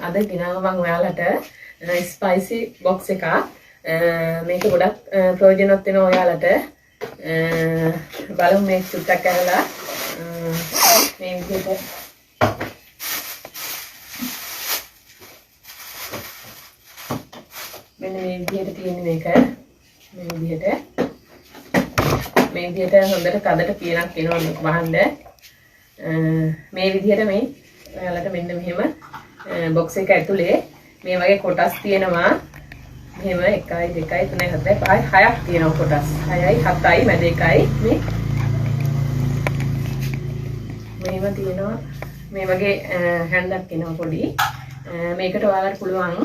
අද ගෙනාවා මම ඔයාලට ස්පයිසි බොක්ස් එකක්. මේක ගොඩක් ප්‍රයෝජනවත් වෙනවා ඔයාලට. බලමු මේක චුට්ටක් කරලා මේ විදිහට මෙන්න මේ විදිහට තියෙන්නේ මේක. මේ විදිහට හොඳට තදට පියනක් එනවා වහන්න. මේ විදිහට මේ ඔයාලට මෙන්න මෙහෙම බොක්ස් එක ඇතුලේ මේ වගේ කොටස් තියෙනවා. මෙහෙම 1 2 3 4 5 6ක් තියෙනවා කොටස්. 6යි 7යි මැද එකයි මේ මෙහෙම තියෙනවා. මේ වගේ හැන්ඩක් එනවා පොඩි. මේකට ඔයාලට පුළුවන්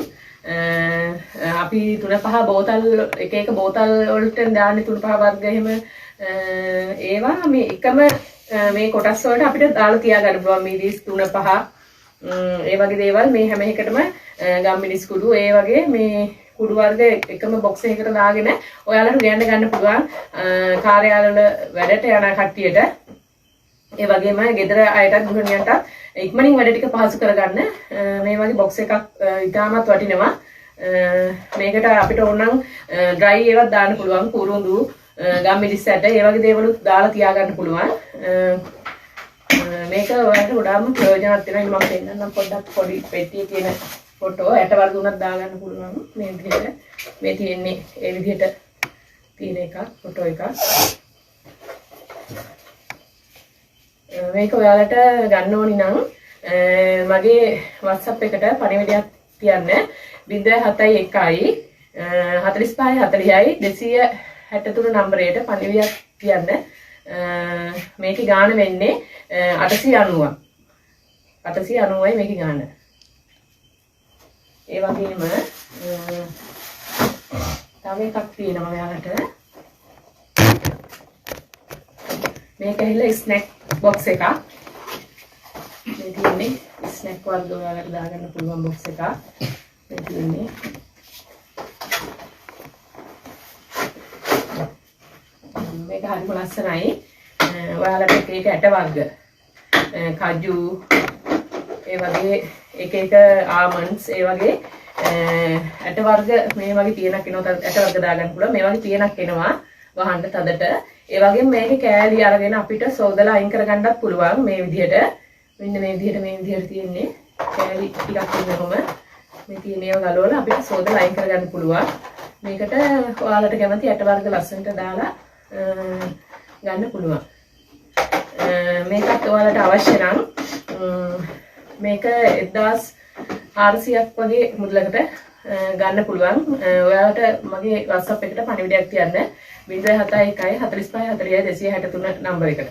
අපි 3-5 බෝතල් එක බෝතල් වලට දාන්නේ 3-5 වර්ග එහෙම ඒවා මේ එකම මේ කොටස් වලට අපිට දාලා තියාගන්න පුළුවන්. මිරිස් 3-5 ඒ වගේ දේවල් මේ හැම එකටම ගම්මිරිස් කුඩු ඒ වගේ මේ කුඩු වර්ග එකම බොක්ස් එකකට දාගෙන ඔයාලට උයන්න ගන්න පුළුවන්. කාර්යාලවල වැඩට යන කට්ටියට ඒ වගේම ගෙදර අයටත් ගෘහිණියන්ට ඉක්මනින් වැඩ ටික පහසු කරගන්න මේ වගේ බොක්ස් එකක් ඉතාමත් වටිනවා. මේකට අපිට ඕන නම් ඩ්‍රයි ඒවත් දාන්න පුළුවන්. කුරුඳු ගම්මිරිස් ඇට ඒ වගේ දේවලුත් දාලා තියාගන්න පුළුවන්. මේක ඔයාලට ගොඩාක්ම ප්‍රයෝජනවත් වෙනවා. මම පෙන්නන්නම් පොඩ්ඩක් පොඩි පෙට්ටියේ තියෙන ෆොටෝ ඇට වර්ග උනත් දාගන්න පුළුවන්. මේ විදිහට මේ තියෙන්නේ ඒ විදිහට තියෙන එකක් ෆොටෝ එකක්. මේක ඔයාලට ගන්න ඕනි නම් මගේ WhatsApp එකට පණිවිඩයක් තියන්න 071 45 40යි 263 නම්බරයට පණිවිඩයක් තියන්න. මේකේ ගාණ වෙන්නේ 890යි. 890යි මේකේ ගාණ. ඒ වගේම තව එකක් තියෙනවා ඔයාලට. මේක ඇහිලා ස්නැක් බොක්ස් එකක්. මේ තියෙන්නේ ස්නැක් වර්ග ඔයාලට දාගන්න පුළුවන් බොක්ස් එකක්. මේ තියෙන්නේ මේක හරිම ලස්සනයි. ඔයාලට එක ඇට වර්ග කජු ඒ වගේ එක ආමන්ඩ්ස් ඒ වගේ ඇට වර්ග මේ වගේ තියෙනක් එනවා. ඇට වර්ග දාගන්න පුළුවන්. මේ වගේ තියෙනක් එනවා වහන්න තදට. ඒ වගේම මේකේ කෑලි අරගෙන අපිට සෝදලා අයින් කරගන්නත් පුළුවන්. මේ විදිහට මෙන්න මේ විදිහට තියෙන්නේ කෑලි ටිකක් ඉන්නකොම මේ තියෙන ඒවා ගලවලා අපිට සෝදලා අයින් කරගන්න පුළුවන්. මේකට ඔයාලට කැමති ඇට වර්ග ලස්සනට දාලා ගන්න පුළුවන්. මේකත් ඔයාලට අවශ්‍ය නම් මේක 1400ක් වගේ මුදලකට ගන්න පුළුවන්. ඔයාලට මගේ WhatsApp එකට පණිවිඩයක් තියන්න 071 45 40 263 නම්බර එකට.